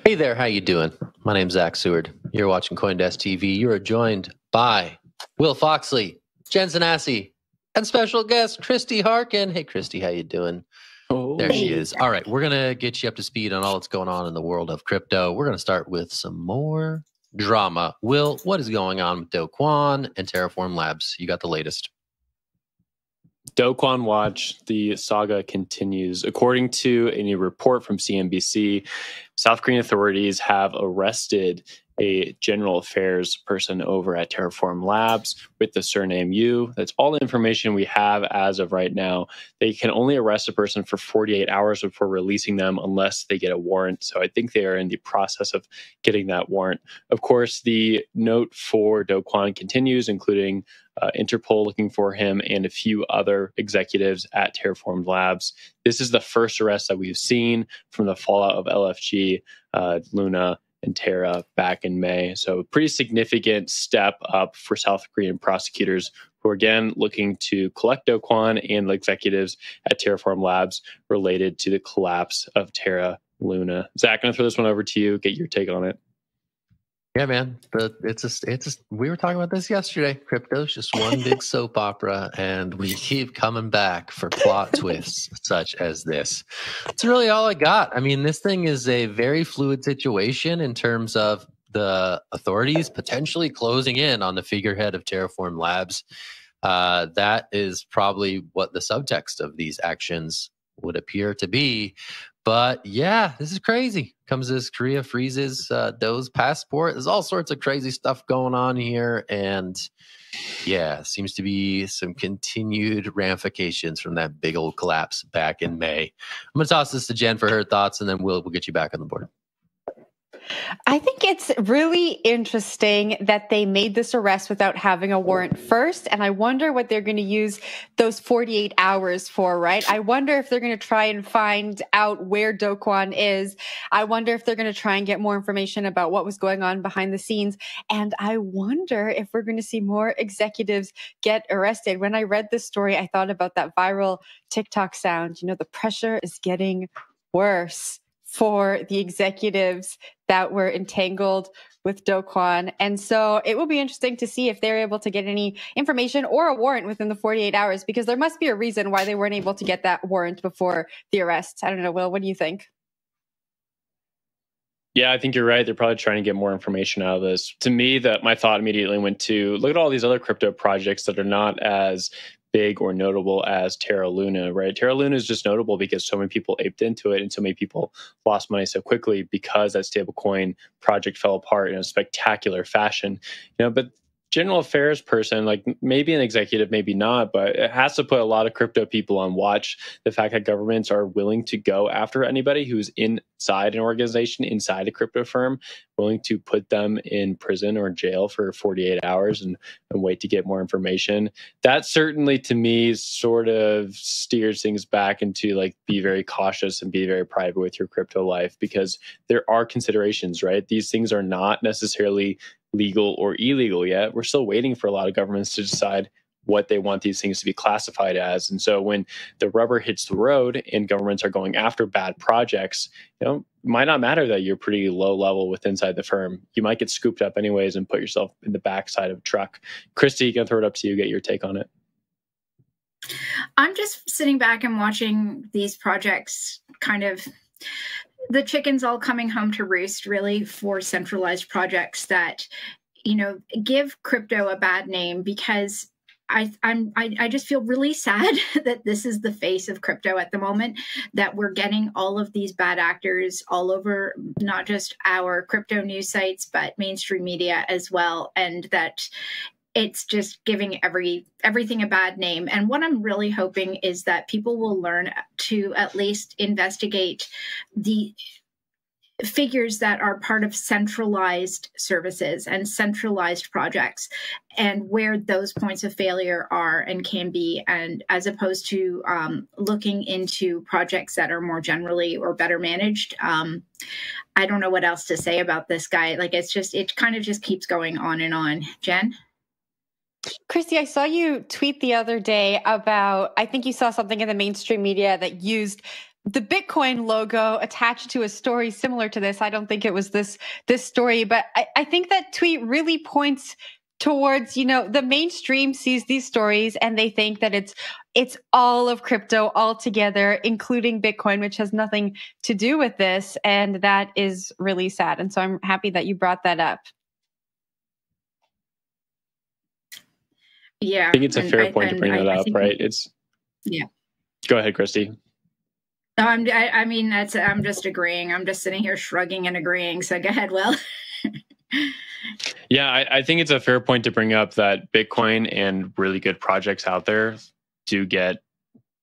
Hey there, how you doing? My name's Zach Seward. You're watching CoinDesk TV. You are joined by Will Foxley, Jen Zanassi, and special guest Christy Harkin. Hey, Christy, how you doing? Oh, There she is. All right, we're going to get you up to speed on all that's going on in the world of crypto. We're going to start with some more drama. Will, what is going on with Kwon and Terraform Labs? You got the latest. Kwon Watch, the saga continues. According to a new report from CNBC, South Korean authorities have arrested a general affairs person over at Terraform Labs with the surname Yu. That's all the information we have as of right now. They can only arrest a person for 48 hours before releasing them unless they get a warrant. So I think they are in the process of getting that warrant. Of course, the note for Do Kwon continues, including Interpol looking for him and a few other executives at Terraform Labs. This is the first arrest that we've seen from the fallout of LFG, Luna, and Terra back in May. So pretty significant step up for South Korean prosecutors who are again looking to collect Do Kwon and executives at Terraform Labs related to the collapse of Terra Luna. Zach, I'm going to throw this one over to you, get your take on it. Yeah, man. We were talking about this yesterday. Crypto's just one big soap opera, and we keep coming back for plot twists such as this. That's really all I got. I mean, this thing is a very fluid situation in terms of the authorities potentially closing in on the figurehead of Terraform Labs. That is probably what the subtext of these actions would appear to be. But yeah, this is crazy. Comes as Korea freezes Do's passport. There's all sorts of crazy stuff going on here. And yeah, seems to be some continued ramifications from that big old collapse back in May. I'm going to toss this to Jen for her thoughts, and then we'll get you back on the board. I think it's really interesting that they made this arrest without having a warrant first. And I wonder what they're going to use those 48 hours for, right? I wonder if they're going to try and find out where Do Kwon is. I wonder if they're going to try and get more information about what was going on behind the scenes. And I wonder if we're going to see more executives get arrested. When I read this story, I thought about that viral TikTok sound. You know, the pressure is getting worse for the executives that were entangled with Do Kwon. And so it will be interesting to see if they're able to get any information or a warrant within the 48 hours, because there must be a reason why they weren't able to get that warrant before the arrest. I don't know, Will, what do you think? Yeah, I think you're right. They're probably trying to get more information out of this. To me, my thought immediately went to look at all these other crypto projects that are not as big or notable as Terra Luna, right? Terra Luna is just notable because so many people aped into it and so many people lost money so quickly because that stablecoin project fell apart in a spectacular fashion. But general affairs person, like maybe an executive, maybe not, but it has to put a lot of crypto people on watch. The fact that governments are willing to go after anybody who's inside an organization, inside a crypto firm, willing to put them in prison or jail for 48 hours and wait to get more information. That certainly to me sort of steers things back into like be very cautious and be very private with your crypto life, because there are considerations, right? These things are not necessarily legal or illegal yet. We're still waiting for a lot of governments to decide what they want these things to be classified as. And so when the rubber hits the road and governments are going after bad projects, it might not matter that you're pretty low level with inside the firm. You might get scooped up anyways and put yourself in the backside of a truck. Christy, I'm going to throw it up to you, get your take on it. I'm just sitting back and watching these projects kind of the chickens all coming home to roost, really, for centralized projects that, give crypto a bad name, because I just feel really sad that this is the face of crypto at the moment, that we're getting all of these bad actors all over, not just our crypto news sites, but mainstream media as well. And that it's just giving everything a bad name. And what I'm really hoping is that people will learn to at least investigate the figures that are part of centralized services and centralized projects, and where those points of failure are and can be, and as opposed to looking into projects that are more generally or better managed. I don't know what else to say about this guy. Like, it kind of just keeps going on and on. Jen? Christy, I saw you tweet the other day about, I think you saw something in the mainstream media that used the Bitcoin logo attached to a story similar to this. I don't think it was this story, but I think that tweet really points towards, the mainstream sees these stories and they think that it's all of crypto all together, including Bitcoin, which has nothing to do with this. And that is really sad. And so I'm happy that you brought that up. Yeah. I think it's a fair point to bring that up, right? Yeah. Go ahead, Christy. No, I mean, I'm just agreeing. I'm just sitting here shrugging and agreeing. So go ahead, Will. Yeah, I think it's a fair point to bring up that Bitcoin and really good projects out there do get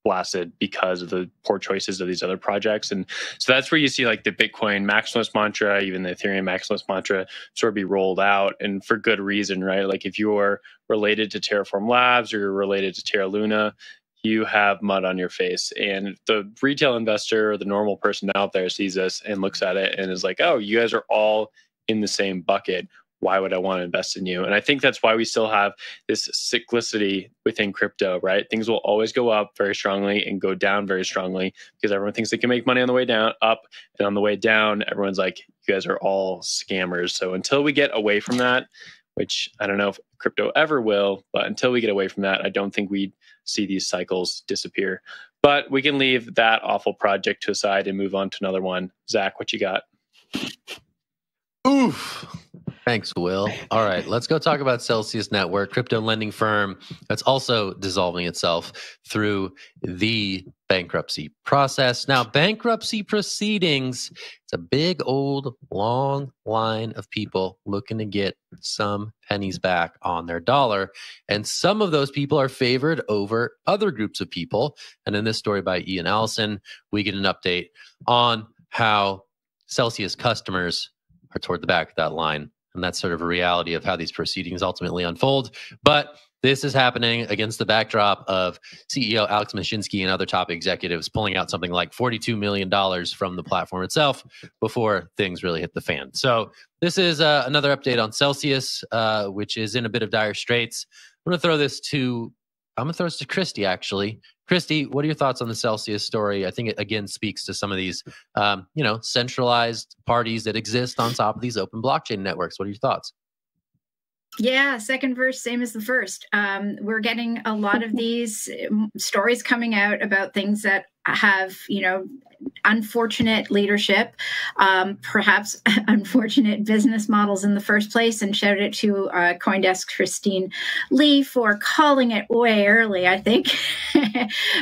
blasted because of the poor choices of these other projects. And so that's where you see like the Bitcoin maximalist mantra, even the Ethereum maximalist mantra sort of be rolled out, and for good reason, right? Like if you're related to Terraform Labs or you're related to Terra Luna, you have mud on your face. And the retail investor or the normal person out there sees this and looks at it and is like, oh, you guys are all in the same bucket. Why would I want to invest in you? And I think that's why we still have this cyclicity within crypto, right? Things will always go up very strongly and go down very strongly because everyone thinks they can make money on the way down, up, and on the way down, everyone's like, you guys are all scammers. So until we get away from that, which I don't know if crypto ever will, but until we get away from that, I don't think we'd see these cycles disappear. But we can leave that awful project to aside and move on to another one. Zach, what you got? Oof. Thanks, Will. All right, let's go talk about Celsius Network, crypto lending firm that's also dissolving itself through the bankruptcy process. Now, bankruptcy proceedings, it's a big, old, long line of people looking to get some pennies back on their dollar. And some of those people are favored over other groups of people. And in this story by Ian Allison, we get an update on how Celsius customers are toward the back of that line. And that's sort of a reality of how these proceedings ultimately unfold. But this is happening against the backdrop of CEO Alex Mashinsky and other top executives pulling out something like $42 million from the platform itself before things really hit the fan. So this is another update on Celsius, which is in a bit of dire straits. I'm going to throw this to Christy, actually. Christy, what are your thoughts on the Celsius story? I think it, again, speaks to some of these, centralized parties that exist on top of these open blockchain networks. What are your thoughts? Yeah, second verse, same as the first. We're getting a lot of these stories coming out about things that have, unfortunate leadership, perhaps unfortunate business models in the first place. And shout out to CoinDesk Christine Lee for calling it way early. I think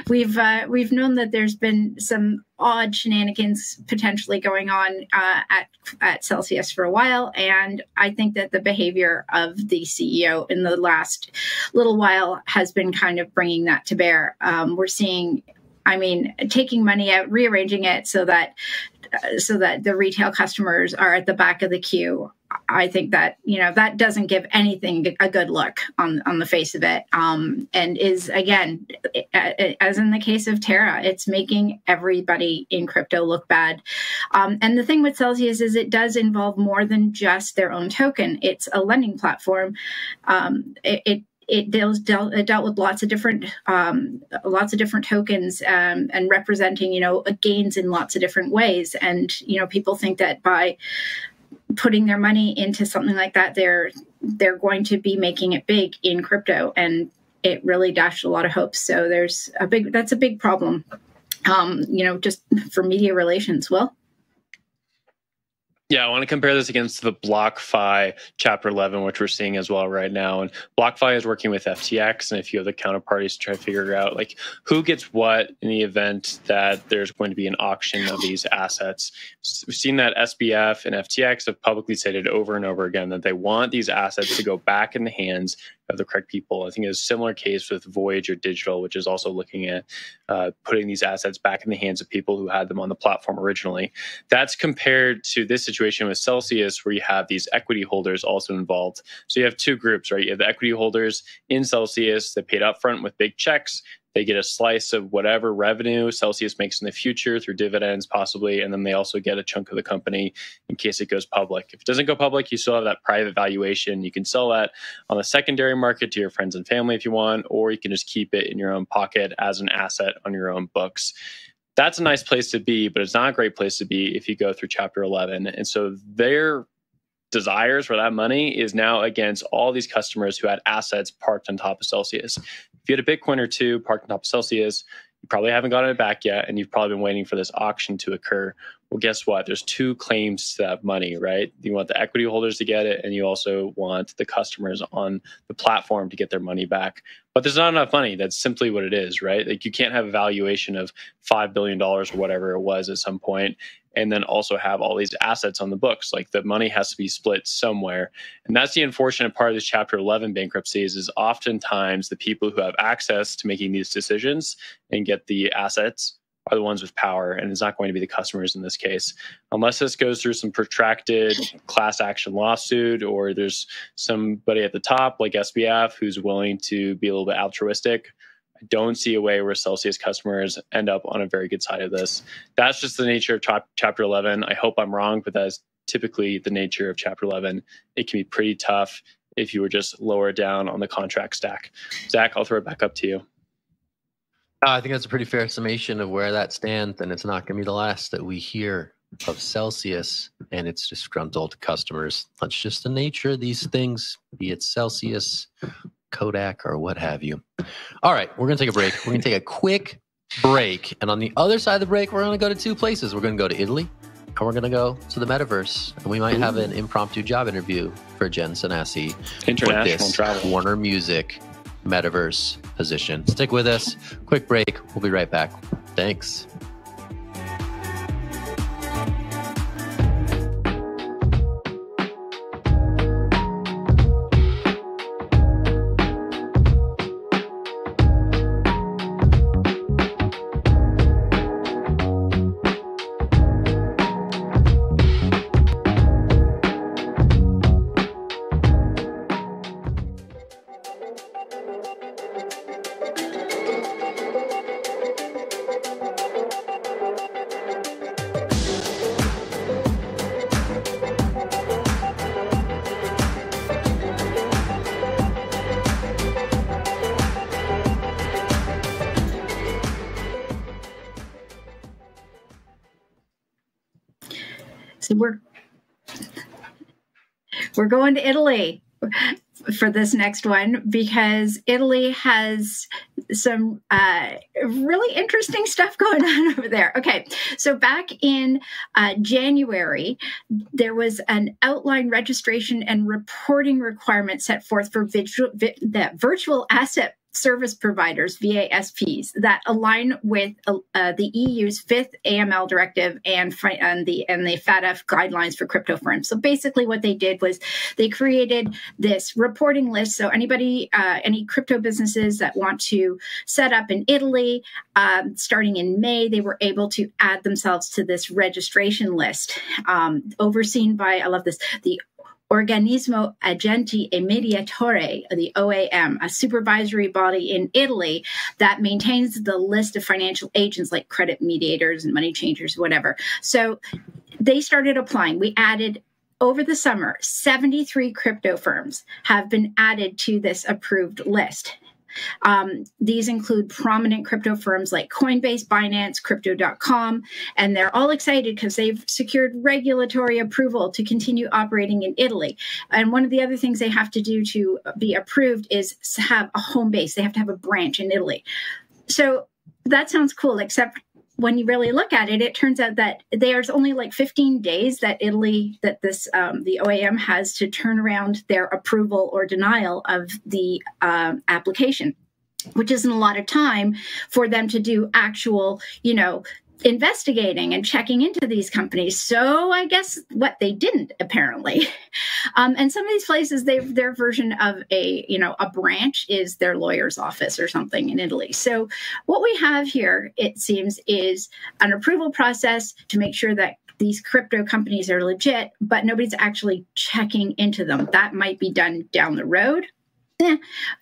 we've known that there's been some odd shenanigans potentially going on at Celsius for a while, and I think that the behavior of the CEO in the last little while has been kind of bringing that to bear. We're seeing, taking money out, rearranging it so that the retail customers are at the back of the queue. I think that, that doesn't give anything a good look on the face of it. And is, again, as in the case of Terra, it's making everybody in crypto look bad. And the thing with Celsius is it does involve more than just their own token. It's a lending platform. It dealt with lots of different tokens and representing, gains in lots of different ways. And, people think that by putting their money into something like that, they're going to be making it big in crypto, and it really dashed a lot of hopes. So that's a big problem, just for media relations. Will? Yeah, I want to compare this against the BlockFi Chapter 11, which we're seeing as well right now. And BlockFi is working with FTX and a few other counterparties to try to figure out who gets what in the event that there's going to be an auction of these assets. We've seen that SBF and FTX have publicly stated over and over again that they want these assets to go back in the hands of the correct people. I think it's a similar case with Voyager Digital, which is also looking at putting these assets back in the hands of people who had them on the platform originally. That's compared to this situation with Celsius, where you have these equity holders also involved. So you have two groups, right? You have the equity holders in Celsius that paid upfront with big checks. They get a slice of whatever revenue Celsius makes in the future through dividends, possibly, and then they also get a chunk of the company in case it goes public. If it doesn't go public, you still have that private valuation. You can sell that on the secondary market to your friends and family if you want, or you can just keep it in your own pocket as an asset on your own books. that's a nice place to be, but it's not a great place to be if you go through Chapter 11. And so their desires for that money is now against all these customers who had assets parked on top of Celsius. If you had a Bitcoin or two parked on top of Celsius, you probably haven't gotten it back yet, and you've probably been waiting for this auction to occur. Well, guess what? There's two claims to that money, right? You want the equity holders to get it, and you also want the customers on the platform to get their money back. But there's not enough money. That's simply what it is, right? Like, you can't have a valuation of $5 billion or whatever it was at some point, and then also have all these assets on the books. Like, the money has to be split somewhere. And that's the unfortunate part of this Chapter 11 bankruptcies, is oftentimes the people who have access to making these decisions and get the assets are the ones with power, and it's not going to be the customers in this case. Unless this goes through some protracted class action lawsuit, or there's somebody at the top like SBF who's willing to be a little bit altruistic, I don't see a way where Celsius customers end up on a very good side of this. That's just the nature of Chapter 11. I hope I'm wrong, but that's typically the nature of Chapter 11. It can be pretty tough if you were just lower down on the contract stack. Zach, I'll throw it back up to you. I think that's a pretty fair summation of where that stands, and it's not going to be the last that we hear of Celsius and its disgruntled customers. That's just the nature of these things, be it Celsius, Kodak, or what have you. All right, we're going to take a break. We're going to take a quick break, and on the other side of the break, we're going to go to two places. We're going to go to Italy, and we're going to go to the metaverse, and we might have an impromptu job interview for Jen Sanasi International with this travel. Warner Music metaverse position. Stick with us. Quick break. We'll be right back. Thanks. So we're going to Italy for this next one, because Italy has some really interesting stuff going on over there. Okay, so back in January, there was an outline registration and reporting requirement set forth for the virtual asset service providers, VASPs, that align with the EU's fifth AML directive and the FATF guidelines for crypto firms. So basically what they did was they created this reporting list. So anybody, any crypto businesses that want to set up in Italy, starting in May, they were able to add themselves to this registration list, overseen by, I love this, the Organismo Agenti e Mediatore, the OAM, a supervisory body in Italy that maintains the list of financial agents like credit mediators and money changers, whatever. So they started applying. We added, over the summer, 73 crypto firms have been added to this approved list. These include prominent crypto firms like Coinbase, Binance, Crypto.com, and they're all excited because they've secured regulatory approval to continue operating in Italy. And one of the other things they have to do to be approved is have a home base. They have to have a branch in Italy. So that sounds cool, except when you really look at it, it turns out that there's only like 15 days that Italy, that this the OAM has to turn around their approval or denial of the application, which isn't a lot of time for them to do actual, investigating and checking into these companies. So I guess what they didn't, apparently. And some of these places, their version of a branch is their lawyer's office or something in Italy. So what we have here, it seems, is an approval process to make sure that these crypto companies are legit, but nobody's actually checking into them. That might be done down the road.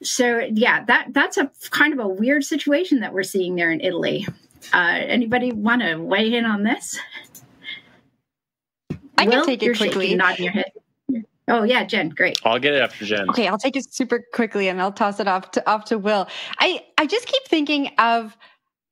So yeah, that's a kind of a weird situation that we're seeing there in Italy. Anybody want to weigh in on this? I can take it quickly. Nodding your head. Oh yeah, Jen, great. I'll get it after Jen. Okay, I'll take it super quickly and I'll toss it off to Will. I just keep thinking of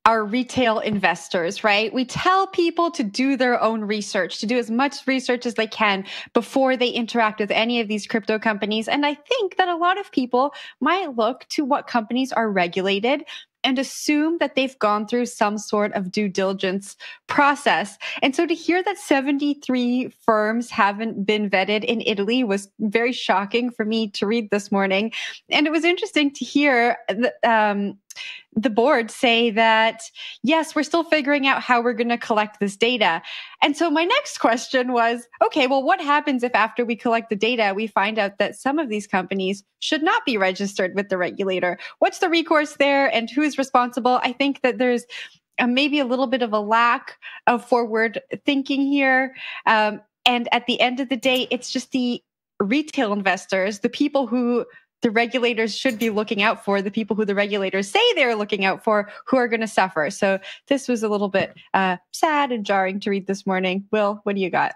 our retail investors, right? We tell people to do their own research, to do as much research as they can before they interact with any of these crypto companies. And I think that a lot of people might look to what companies are regulated and assume that they've gone through some sort of due diligence process. And so to hear that 73 firms haven't been vetted in Italy was very shocking for me to read this morning. And it was interesting to hear the board say that, yes, we're still figuring out how we're going to collect this data. And so my next question was, okay, well, what happens if after we collect the data, we find out that some of these companies should not be registered with the regulator? What's the recourse there and who is responsible? I think that there's maybe a little bit of a lack of forward thinking here. And at the end of the day, it's just the retail investors, the people who the regulators should be looking out for, the people who the regulators say they're looking out for, who are going to suffer. So this was a little bit sad and jarring to read this morning. Will, what do you got?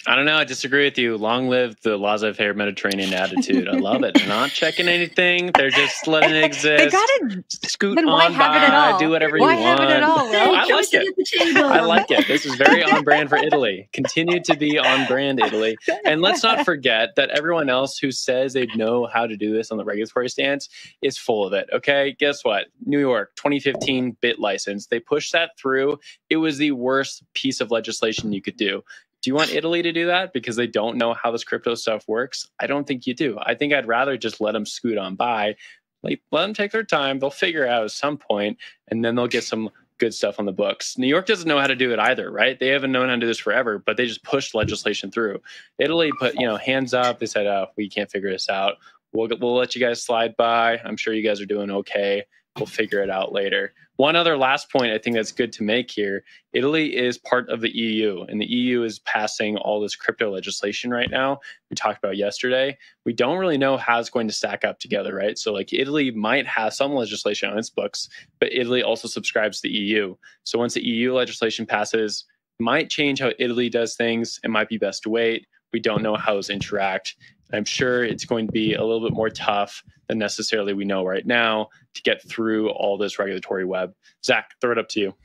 I don't know. I disagree with you. Long live the laissez-faire Mediterranean attitude. I love it. They're not checking anything. They're just letting it exist. They got to scoot then on why have it at all? by, do whatever why you want. Have it at all, Will? I like it. I like it. This is very on brand for Italy. Continue to be on brand, Italy. And let's not forget that everyone else who says they know how to do this on the regulatory stance is full of it. Okay, guess what? New York, 2015 bit license. They pushed that through. It was the worst piece of legislation you could do. Do you want Italy to do that because they don't know how this crypto stuff works? I don't think you do. I think I'd rather just let them scoot on by, let them take their time. They'll figure it out at some point, and then they'll get some good stuff on the books. New York doesn't know how to do it either, right? They haven't known how to do this forever, but they just pushed legislation through. Italy put, hands up. They said, "Oh, we can't figure this out. We'll let you guys slide by. I'm sure you guys are doing okay. We'll figure it out later." One other last point I think that's good to make here. Italy is part of the EU, and the EU is passing all this crypto legislation right now. We talked about yesterday. We don't really know how it's going to stack up together, right? So like Italy might have some legislation on its books, but Italy also subscribes to the EU. So once the EU legislation passes, it might change how Italy does things. It might be best to wait. We don't know how those interact. I'm sure it's going to be a little bit more tough than necessarily we know right now to get through all this regulatory web. Zach, throw it up to you.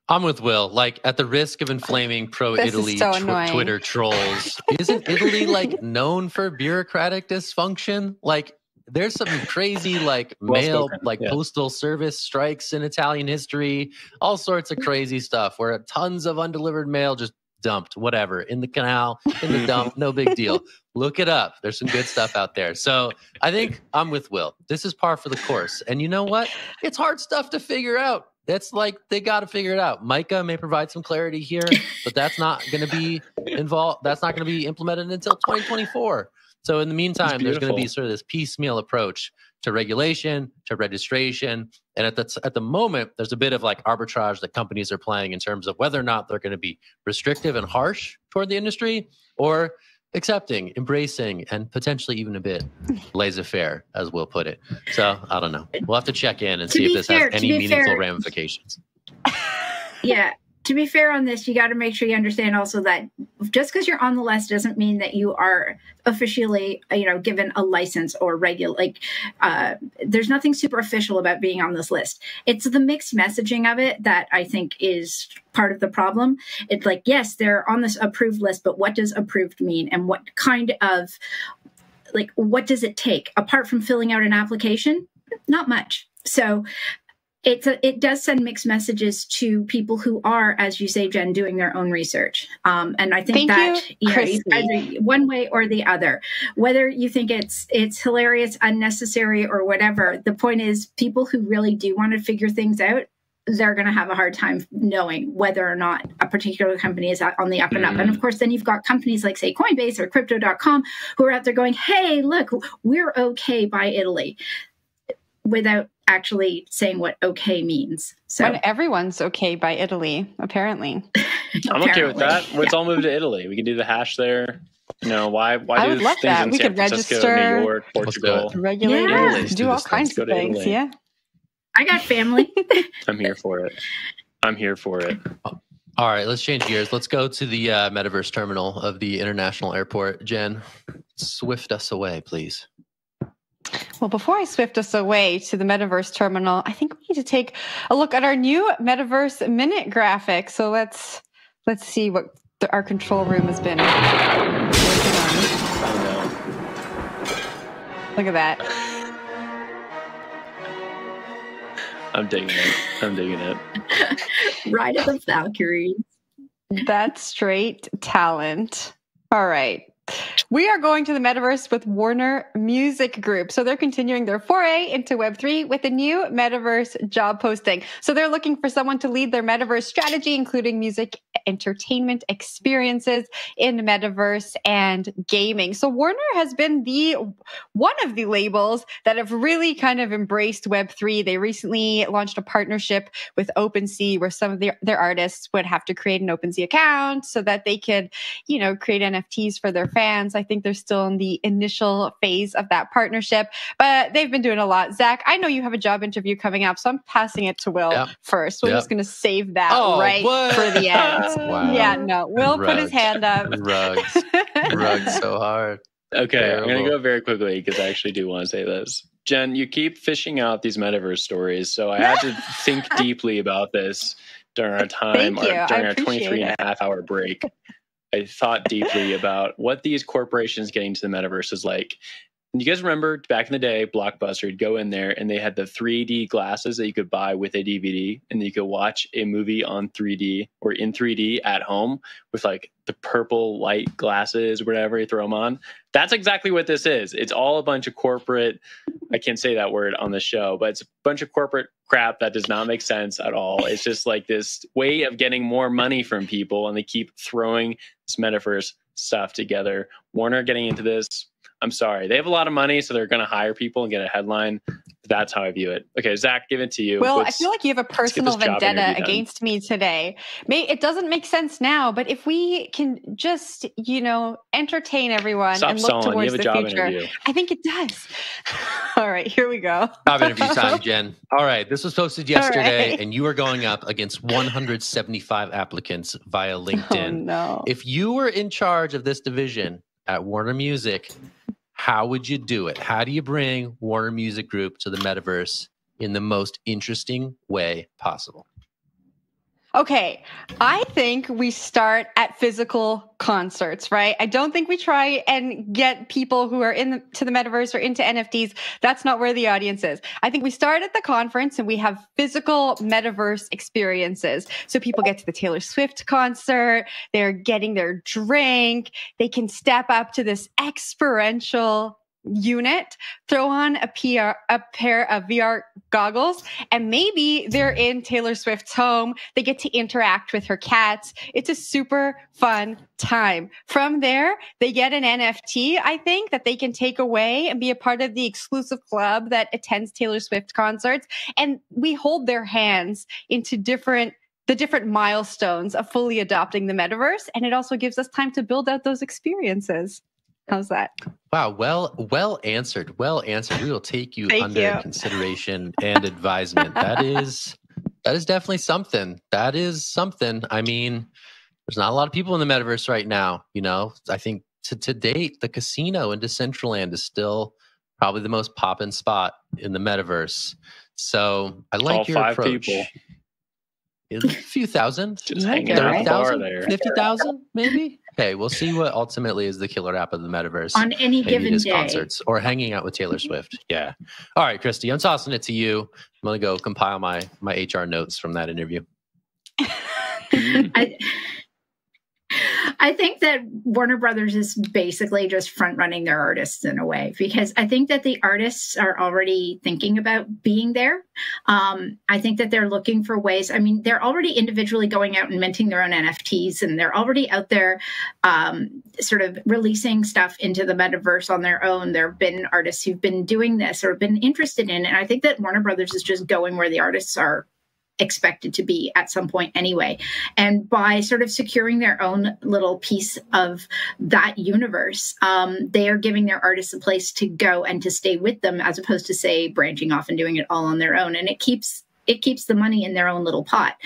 I'm with Will. Like, at the risk of inflaming pro-Italy Twitter trolls, isn't Italy like known for bureaucratic dysfunction? Like, there's some crazy postal service strikes in Italian history, all sorts of crazy stuff where tons of undelivered mail just dumped, whatever, in the canal, in the dump, no big deal. Look it up. There's some good stuff out there. So I think I'm with Will. This is par for the course. And you know what? It's hard stuff to figure out. That's like, they got to figure it out. Micah may provide some clarity here, but that's not going to be involved. That's not going to be implemented until 2024. So in the meantime, there's going to be sort of this piecemeal approach to regulation, to registration. And at the moment, there's a bit of like arbitrage that companies are playing in terms of whether or not they're going to be restrictive and harsh toward the industry or accepting, embracing, and potentially even a bit laissez-faire, as Will put it. So I don't know. We'll have to check in and see if this has any meaningful ramifications. Yeah. To be fair on this, you got to make sure you understand also that just because you're on the list doesn't mean that you are officially, given a license or there's nothing super official about being on this list. It's the mixed messaging of it that I think is part of the problem. It's like, yes, they're on this approved list, but what does approved mean? And what kind of, what does it take? Apart from filling out an application? Not much. So it does send mixed messages to people who are, as you say, Jen, doing their own research. And I think either one way or the other, whether you think it's hilarious, unnecessary, or whatever, the point is people who really do want to figure things out, they're going to have a hard time knowing whether or not a particular company is on the up and up. And of course, then you've got companies like, say, Coinbase or Crypto.com who are out there going, hey, look, we're okay by Italy, without actually saying what okay means. So when everyone's okay by Italy, apparently. I'm okay with that. Let's all move to Italy. We can do the hash there. Why I do would love things that. in We San could Francisco, register, New York, Portugal, regulate, do all kinds of things. Italy. Yeah. I got family. I'm here for it. All right, let's change gears. Let's go to the metaverse terminal of the international airport. Jen, swift us away, please. Well, before I swift us away to the Metaverse terminal, I think we need to take a look at our new Metaverse Minute graphic. So let's see what our control room has been working on. Look at that. I'm digging it. Ride of the Valkyries. That's straight talent. All right. We are going to the metaverse with Warner Music Group. So they're continuing their foray into Web3 with a new metaverse job posting. So they're looking for someone to lead their metaverse strategy, including music entertainment experiences in metaverse and gaming. So Warner has been one of the labels that have really kind of embraced Web3. They recently launched a partnership with OpenSea where some of their artists would have to create an OpenSea account so that they could, create NFTs for their fans. I think they're still in the initial phase of that partnership, but they've been doing a lot. Zach, I know you have a job interview coming up, so I'm passing it to Will first. We're just going to save that for the end. Wow. Yeah, no. Will put his hand up. Rugged so hard. Okay, Terrible. I'm going to go very quickly because I actually do want to say this. Jen, you keep fishing out these metaverse stories, so I had to think deeply about this during our time, during our 23.5-hour break. I thought deeply about what these corporations getting to the metaverse is like. And you guys remember back in the day, Blockbuster, you'd go in there and they had the 3D glasses that you could buy with a DVD, and you could watch a movie on 3D or in 3D at home with like the purple light glasses, whatever you throw them on. That's exactly what this is. It's all a bunch of corporate, I can't say that word on the show, but it's a bunch of corporate crap that does not make sense at all. It's just like this way of getting more money from people, and they keep throwing this metaverse stuff together. Warner getting into this, I'm sorry. They have a lot of money, so they're going to hire people and get a headline. That's how I view it. Okay, Zach, give it to you. Well, I feel like you have a personal vendetta against me today. It doesn't make sense now, but if we can just, entertain everyone and look towards the future, I think it does. All right, here we go. Job interview time, Jen. All right, this was posted yesterday, and you are going up against 175 applicants via LinkedIn. Oh, no. If you were in charge of this division at Warner Music, how would you do it? How do you bring Warner Music Group to the metaverse in the most interesting way possible? Okay, I think we start at physical concerts, right? I don't think we try and get people who are to the metaverse or into NFTs. That's not where the audience is. I think we start at the conference and we have physical metaverse experiences. So people get to the Taylor Swift concert, they're getting their drink, they can step up to this experiential unit, throw on a pair of VR goggles, and maybe they're in Taylor Swift's home. They get to interact with her cats. It's a super fun time. From there, they get an NFT, I think, that they can take away and be a part of the exclusive club that attends Taylor Swift concerts. And we hold their hands into the different milestones of fully adopting the metaverse. And it also gives us time to build out those experiences. How's that? Wow, well answered. Well answered. We will take you under consideration and advisement. That is definitely something. That is something. I mean, there's not a lot of people in the metaverse right now. I think to date, the casino in Decentraland is still probably the most poppin' spot in the metaverse. So I like your approach. People. A few thousand, just hanging out 30,000, 50,000, maybe. Hey, we'll see what ultimately is the killer app of the metaverse on any given day. Concerts or hanging out with Taylor Swift. Yeah. All right, Christy, I'm tossing it to you. I'm gonna go compile my HR notes from that interview. I think that Warner Brothers is basically just front running their artists in a way, because I think that the artists are already thinking about being there. I think that they're looking for ways. I mean, they're already individually going out and minting their own NFTs, and they're already out there sort of releasing stuff into the metaverse on their own. There have been artists who've been doing this or been interested in it. And I think that Warner Brothers is just going where the artists are expected to be at some point anyway. And by sort of securing their own little piece of that universe, they are giving their artists a place to go and to stay with them, as opposed to, say, branching off and doing it all on their own. And it keeps the money in their own little pot.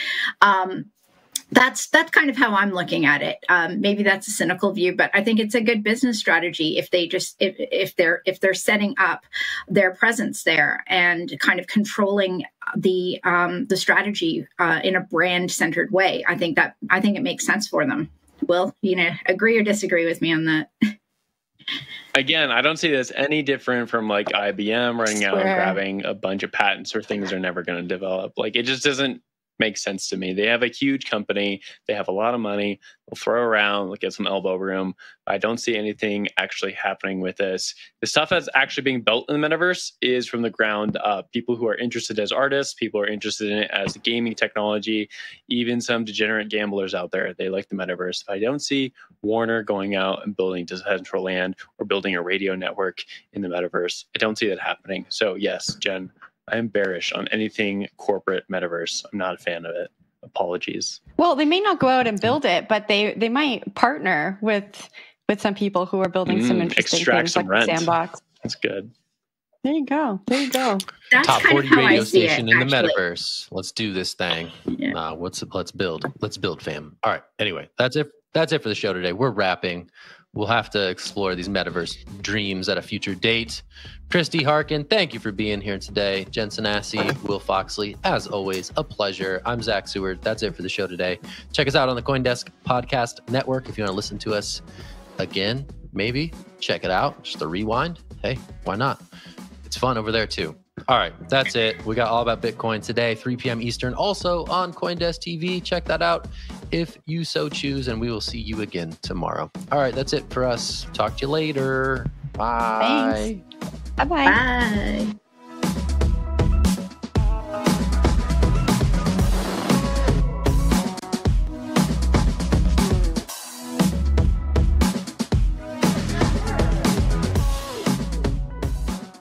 That's kind of how I'm looking at it. Maybe that's a cynical view, but I think it's a good business strategy if they just if they're setting up their presence there and kind of controlling the strategy in a brand centered way. I think it makes sense for them. Will, agree or disagree with me on that? Again, I don't see this any different from like IBM running out and grabbing a bunch of patents or things they're never going to develop. Like, it just doesn't make sense to me. They have a huge company. They have a lot of money. They'll throw around, they'll get some elbow room. I don't see anything actually happening with this. The stuff that's actually being built in the metaverse is from the ground up. People who are interested as artists, people who are interested in it as gaming technology, even some degenerate gamblers out there, they like the metaverse. I don't see Warner going out and building Decentraland or building a radio network in the metaverse. I don't see that happening. So yes, Jen, I am bearish on anything corporate metaverse. I'm not a fan of it. Apologies. Well, they may not go out and build it, but they might partner with some people who are building some interesting things some like rent. Sandbox. That's good. There you go. That's Top kind 40 of how radio I see station it, in the actually. metaverse. Let's do this thing. Yeah. Let's build, fam. All right. Anyway, that's it for the show today. We're wrapping. We'll have to explore these metaverse dreams at a future date. Christy Harkin, thank you for being here today. Jen Sanasi, Will Foxley, as always, a pleasure. I'm Zach Seward. That's it for the show today. Check us out on the CoinDesk Podcast Network if you want to listen to us again, maybe. Check it out. Just a rewind. Hey, why not? It's fun over there too. All right, that's it. We got All About Bitcoin today, 3 p.m. Eastern, also on CoinDesk TV. Check that out if you so choose, and we will see you again tomorrow. All right, that's it for us. Talk to you later. Bye. Thanks. Bye-bye. Bye.